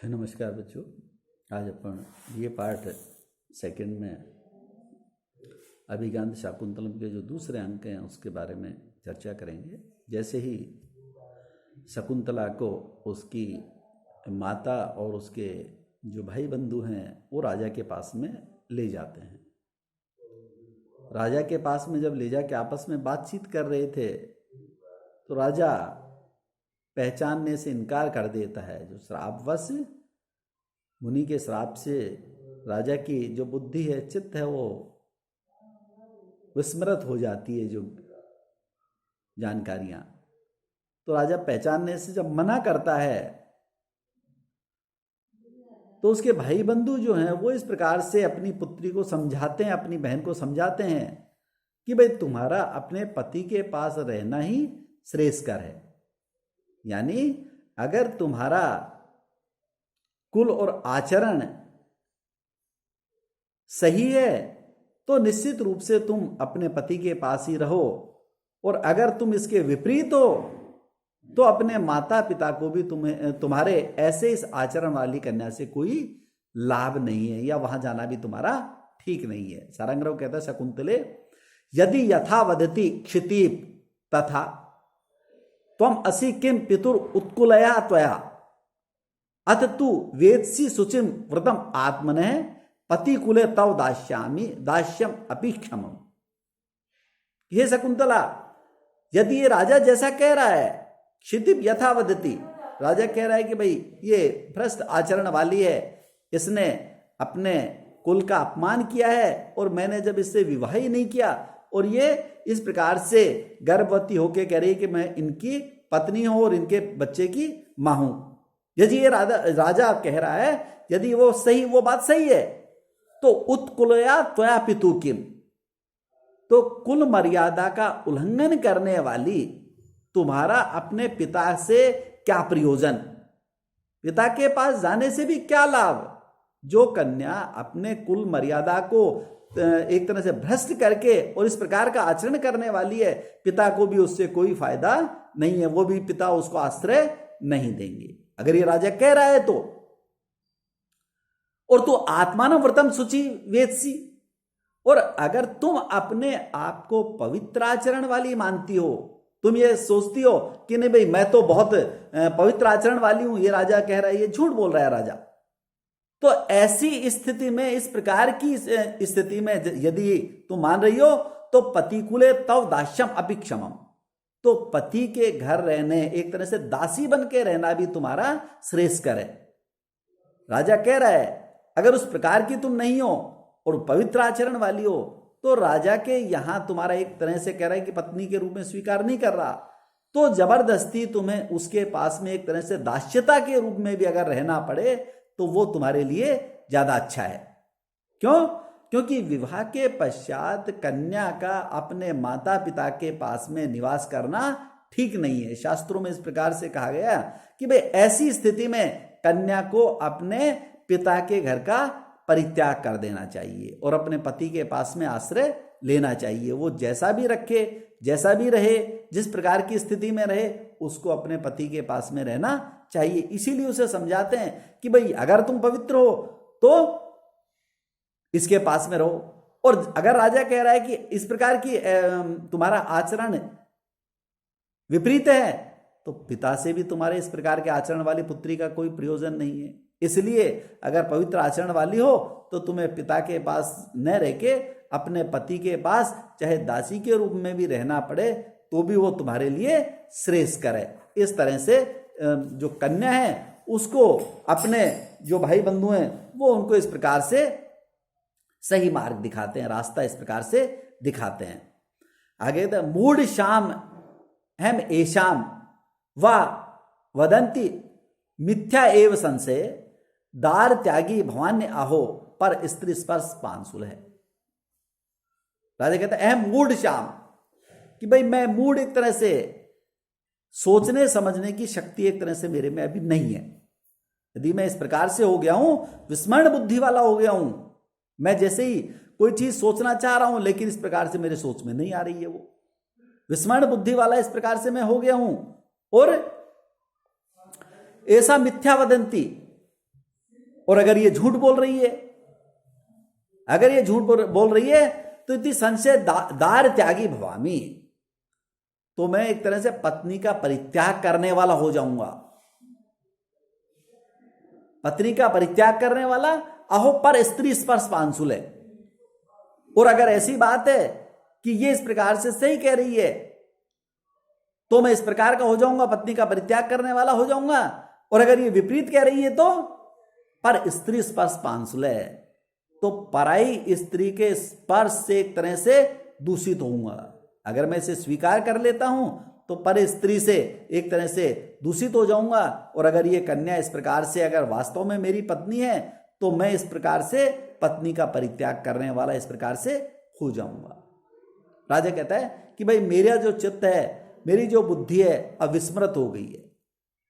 नमस्कार बच्चों। आज अपन ये पार्ट सेकंड में अभिज्ञान शाकुंतलम के जो दूसरे अंक हैं उसके बारे में चर्चा करेंगे। जैसे ही शकुंतला को उसकी माता और उसके जो भाई बंधु हैं वो राजा के पास में ले जाते हैं। राजा के पास में जब ले जाके आपस में बातचीत कर रहे थे तो राजा पहचानने से इनकार कर देता है। जो श्रापवश मुनि के श्राप से राजा की जो बुद्धि है, चित्त है, वो विस्मृत हो जाती है जो जानकारियां। तो राजा पहचानने से जब मना करता है तो उसके भाई बंधु जो हैं वो इस प्रकार से अपनी पुत्री को समझाते हैं, अपनी बहन को समझाते हैं कि भाई तुम्हारा अपने पति के पास रहना ही श्रेयस्कर है। यानी अगर तुम्हारा कुल और आचरण सही है तो निश्चित रूप से तुम अपने पति के पास ही रहो, और अगर तुम इसके विपरीत हो तो अपने माता पिता को भी तुम्हारे ऐसे इस आचरण वाली कन्या से कोई लाभ नहीं है, या वहां जाना भी तुम्हारा ठीक नहीं है। सारंगराव कहता है, शकुंतले यदि यथा वदति क्षितीप तथा त्वम असि किम पितुर उत्कुलया त्वया अत तु वेदसी शुचिम व्रतम आत्मने पति कुले तव दास्यामि दास्यम अपिक्षमम। ये शकुंतला, यदि ये राजा जैसा कह रहा है, क्षितिप यथा वदति, राजा कह रहा है कि भाई ये भ्रष्ट आचरण वाली है, इसने अपने कुल का अपमान किया है और मैंने जब इससे विवाह ही नहीं किया, और ये इस प्रकार से गर्भवती होकर कह रही है कि मैं इनकी पत्नी हूं और इनके बच्चे की मां हूं। यदि ये राजा कह रहा है, यदि वो बात सही है, तो उत्कुलया त्वया पितु किम, तो कुल मर्यादा का उल्लंघन करने वाली तुम्हारा अपने पिता से क्या प्रयोजन, पिता के पास जाने से भी क्या लाभ। जो कन्या अपने कुल मर्यादा को एक तरह से भ्रष्ट करके और इस प्रकार का आचरण करने वाली है, पिता को भी उससे कोई फायदा नहीं है, वो भी पिता उसको आश्रय नहीं देंगे अगर ये राजा कह रहा है तो। और तू आत्मान व्रतम शुचि वेदसी, और अगर तुम अपने आप को पवित्र आचरण वाली मानती हो, तुम ये सोचती हो कि नहीं भाई मैं तो बहुत पवित्र आचरण वाली हूं, ये राजा कह रहा है, ये झूठ बोल रहा है राजा, तो ऐसी स्थिति में, इस प्रकार की स्थिति में यदि तुम मान रही हो तो पतिकुले तव दास्यम अपिक्षमम, तो पति के घर रहने, एक तरह से दासी बन के रहना भी तुम्हारा श्रेयस्कर है। राजा कह रहा है अगर उस प्रकार की तुम नहीं हो और पवित्र आचरण वाली हो, तो राजा के यहां तुम्हारा एक तरह से कह रहा है कि पत्नी के रूप में स्वीकार नहीं कर रहा, तो जबरदस्ती तुम्हें उसके पास में एक तरह से दास्यता के रूप में भी अगर रहना पड़े तो वो तुम्हारे लिए ज्यादा अच्छा है। क्यों? क्योंकि विवाह के पश्चात कन्या का अपने माता पिता के पास में निवास करना ठीक नहीं है। शास्त्रों में इस प्रकार से कहा गया कि भाई ऐसी स्थिति में कन्या को अपने पिता के घर का परित्याग कर देना चाहिए और अपने पति के पास में आश्रय लेना चाहिए। वो जैसा भी रखे, जैसा भी रहे, जिस प्रकार की स्थिति में रहे, उसको अपने पति के पास में रहना चाहिए। इसीलिए उसे समझाते हैं कि भाई अगर तुम पवित्र हो तो इसके पास में रहो, और अगर राजा कह रहा है कि इस प्रकार की तुम्हारा आचरण विपरीत है, तो पिता से भी तुम्हारे इस प्रकार के आचरण वाली पुत्री का कोई प्रयोजन नहीं है। इसलिए अगर पवित्र आचरण वाली हो तो तुम्हें पिता के पास न रह के अपने पति के पास चाहे दासी के रूप में भी रहना पड़े तो भी वो तुम्हारे लिए श्रेयस्कर है। इस तरह से जो कन्या है उसको अपने जो भाई बंधु हैं वो उनको इस प्रकार से सही मार्ग दिखाते हैं, रास्ता इस प्रकार से दिखाते हैं। आगे तो मूढ़ शाम हम एशाम व वदंती मिथ्या एव संशय दार त्यागी भवान्य आहो पर स्त्री स्पर्श पांसुल है। राजा कहता है अहम मूढ़ श्याम, कि भाई मैं मूढ़, एक तरह से सोचने समझने की शक्ति एक तरह से मेरे में अभी नहीं है। यदि मैं इस प्रकार से हो गया हूं, विस्मरण बुद्धि वाला हो गया हूं, मैं जैसे ही कोई चीज सोचना चाह रहा हूं लेकिन इस प्रकार से मेरे सोच में नहीं आ रही है, वो विस्मरण बुद्धि वाला इस प्रकार से मैं हो गया हूं। और ऐसा मिथ्या वदंती, और अगर ये झूठ बोल रही है, अगर ये झूठ बोल रही है तो इति संशय दार त्यागी भवामी, तो मैं एक तरह से पत्नी का परित्याग करने वाला हो जाऊंगा। पत्नी का परित्याग करने वाला, अहो पर स्त्री स्पर्श पांसुल है। और अगर ऐसी बात है कि ये इस प्रकार से सही कह रही है तो मैं इस प्रकार का हो जाऊंगा, पत्नी का परित्याग करने वाला हो जाऊंगा। और अगर ये विपरीत कह रही है तो पर स्त्री स्पर्श पांसुल है, तो पराई स्त्री के स्पर्श से एक तरह से दूषित होऊंगा। अगर मैं इसे स्वीकार कर लेता हूं तो पर स्त्री से एक तरह से दूषित हो जाऊंगा। और अगर ये कन्या इस प्रकार से अगर वास्तव में मेरी पत्नी है तो मैं इस प्रकार से पत्नी का परित्याग करने वाला इस प्रकार से हो जाऊंगा। राजा कहता है कि भाई मेरा जो चित्त है, मेरी जो बुद्धि है अविस्मृत हो गई है,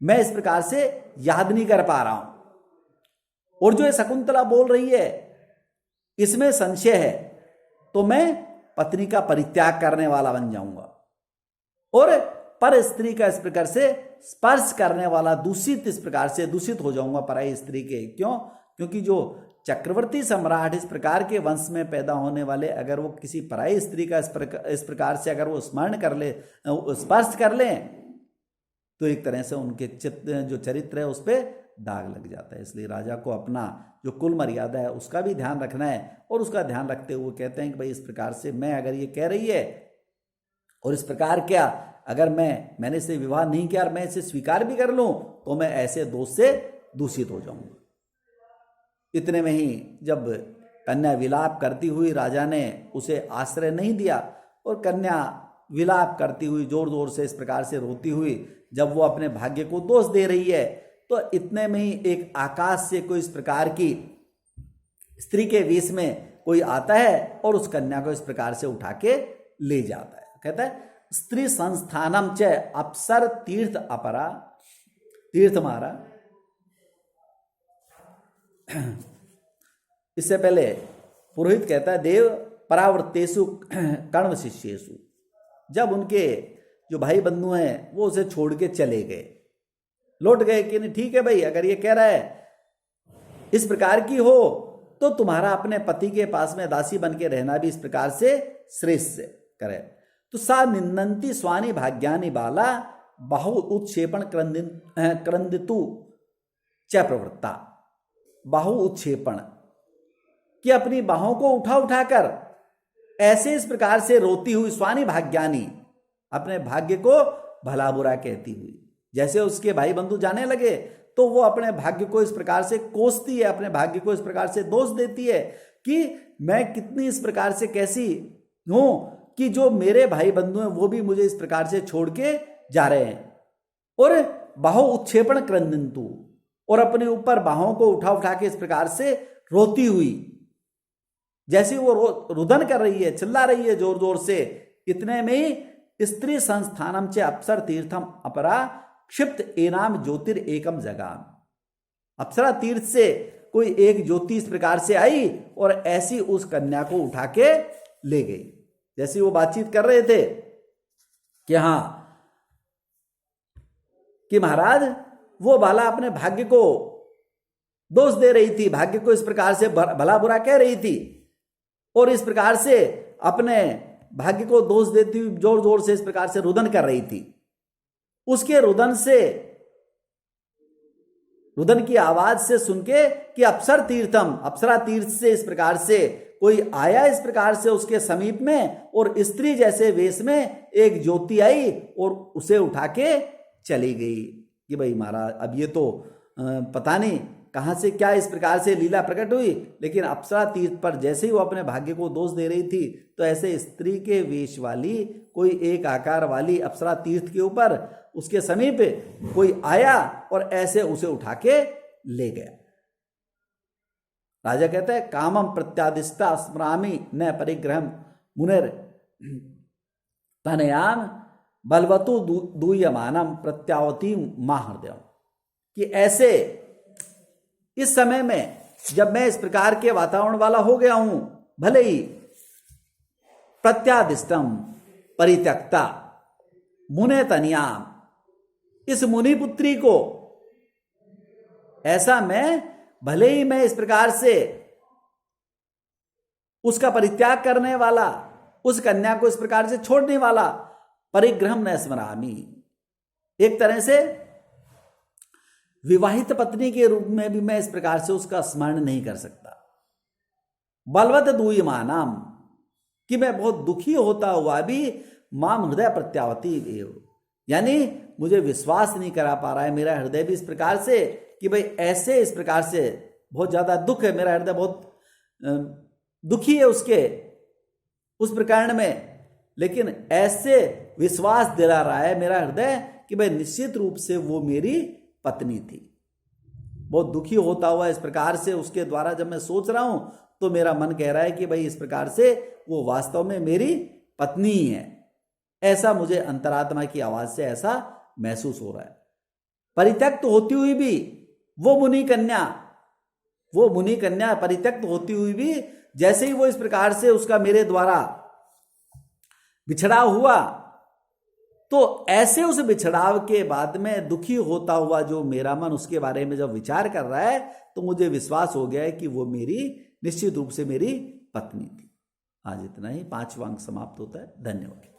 मैं इस प्रकार से याद नहीं कर पा रहा हूं। और जो ये शकुंतला बोल रही है इसमें संशय है, तो मैं पत्नी का परित्याग करने वाला बन जाऊंगा और पर स्त्री का इस प्रकार से स्पर्श करने वाला दूषित इस प्रकार से दूषित हो जाऊंगा पराई स्त्री के। क्यों? क्योंकि जो चक्रवर्ती सम्राट इस प्रकार के वंश में पैदा होने वाले, अगर वो किसी पराई स्त्री का इस प्रकार से अगर वो स्मरण कर ले, स्पर्श कर ले, तो एक तरह से उनके चित्त जो चरित्र है उस पर दाग लग जाता है। इसलिए राजा को अपना जो कुल मर्यादा है उसका भी ध्यान रखना है। और उसका ध्यान रखते हुए कहते हैं कि भाई इस प्रकार से मैं अगर ये कह रही है और इस प्रकार क्या अगर मैंने इसे विवाह नहीं किया और मैं इसे स्वीकार भी कर लूं तो मैं ऐसे दोष से दूषित हो जाऊंगा। इतने में ही जब कन्या विलाप करती हुई, राजा ने उसे आश्रय नहीं दिया और कन्या विलाप करती हुई जोर जोर से इस प्रकार से रोती हुई जब वो अपने भाग्य को दोष दे रही है, तो इतने में ही एक आकाश से कोई इस प्रकार की स्त्री के वेश में कोई आता है और उस कन्या को इस प्रकार से उठा के ले जाता है। कहता है स्त्री संस्थानम च अप्सर तीर्थ अपरा, तीर्थ मारा। इससे पहले पुरोहित कहता है देव परावर्तेषु कर्म शिष्येषु, जब उनके जो भाई बंधु हैं वो उसे छोड़ के चले गए, लौट गए कि नहीं ठीक है भाई, अगर ये कह रहा है इस प्रकार की हो तो तुम्हारा अपने पति के पास में दासी बन के रहना भी इस प्रकार से श्रेष्ठ करे। तो सा निंदंती स्वानी भाग्यानि बाला बाहु उत्क्षेपण क्रंदितु च प्रवृत्ता। बाहु उत्क्षेपण कि अपनी बाहों को उठा उठाकर ऐसे इस प्रकार से रोती हुई, स्वानी भाग्यानी अपने भाग्य को भला बुरा कहती हुई, जैसे उसके भाई बंधु जाने लगे तो वो अपने भाग्य को इस प्रकार से कोसती है, अपने भाग्य को इस प्रकार से दोष देती है कि मैं कितनी इस प्रकार से कैसी हूं कि जो मेरे भाई बंधु हैं वो भी मुझे इस प्रकार से छोड़ के जा रहे हैं। और बाहु उत्क्षेपण क्रंदितु, और अपने ऊपर बाहों को उठा उठा के इस प्रकार से रोती हुई, जैसे वो रुदन कर रही है, चिल्ला रही है जोर जोर से। इतने में स्त्री संस्थानम च अप्सर तीर्थम अपरा क्षिप्त एनाम ज्योतिर एकम जगाम। अप्सरा तीर्थ से कोई एक ज्योति इस प्रकार से आई और ऐसी उस कन्या को उठा के ले गई। जैसे वो बातचीत कर रहे थे कि हाँ कि महाराज वो बाला अपने भाग्य को दोष दे रही थी, भाग्य को इस प्रकार से भला बुरा कह रही थी और इस प्रकार से अपने भाग्य को दोष देती हुई जोर जोर से इस प्रकार से रुदन कर रही थी। उसके रुदन से, रुदन की आवाज से सुन के कि अप्सर तीर्थम, अप्सरा तीर्थ से इस प्रकार से कोई आया इस प्रकार से उसके समीप में और स्त्री जैसे वेश में एक ज्योति आई और उसे उठा के चली गई कि भाई महाराज अब ये तो पता नहीं कहां से क्या इस प्रकार से लीला प्रकट हुई, लेकिन अप्सरा तीर्थ पर जैसे ही वो अपने भाग्य को दोष दे रही थी तो ऐसे स्त्री के वेश वाली कोई एक आकार वाली अप्सरा तीर्थ के ऊपर उसके समीप कोई आया और ऐसे उसे उठा के ले गया। राजा कहता है कामम प्रत्यादिष्टा स्मरामि न परिग्रह मुनिर तनयाम बलवतु दूयमानम प्रत्यावती माहृदय, कि ऐसे इस समय में जब मैं इस प्रकार के वातावरण वाला हो गया हूं, भले ही प्रत्यादिष्टम परित्यक्ता मुने तनियाम, इस मुनि पुत्री को ऐसा मैं भले ही मैं इस प्रकार से उसका परित्याग करने वाला, उस कन्या को इस प्रकार से छोड़ने वाला, परिग्रहम न स्मरामि, एक तरह से विवाहित पत्नी के रूप में भी मैं इस प्रकार से उसका स्मरण नहीं कर सकता। बलवत दूयमानम, कि मैं बहुत दुखी होता हुआ भी माम हृदय प्रत्यावती एव, यानी मुझे विश्वास नहीं करा पा रहा है मेरा हृदय भी इस प्रकार से कि भाई ऐसे इस प्रकार से बहुत ज्यादा दुख है, मेरा हृदय बहुत दुखी है उसके उस प्रकरण में, लेकिन ऐसे विश्वास दिला रहा है मेरा हृदय कि भाई निश्चित रूप से वो मेरी पत्नी थी। बहुत दुखी होता हुआ इस प्रकार से उसके द्वारा जब मैं सोच रहा हूं तो मेरा मन कह रहा है कि भाई इस प्रकार से वो वास्तव में मेरी पत्नी ही है। ऐसा मुझे अंतरात्मा की आवाज से ऐसा महसूस हो रहा है। परित्यक्त होती हुई भी वो मुनि कन्या परित्यक्त होती हुई भी जैसे ही वो इस प्रकार से उसका मेरे द्वारा बिछड़ाव हुआ, तो ऐसे उस बिछड़ाव के बाद में दुखी होता हुआ जो मेरा मन उसके बारे में जब विचार कर रहा है तो मुझे विश्वास हो गया है कि वो मेरी निश्चित रूप से मेरी पत्नी थी। आज इतना ही, 5वां अंक समाप्त होता है। धन्यवाद।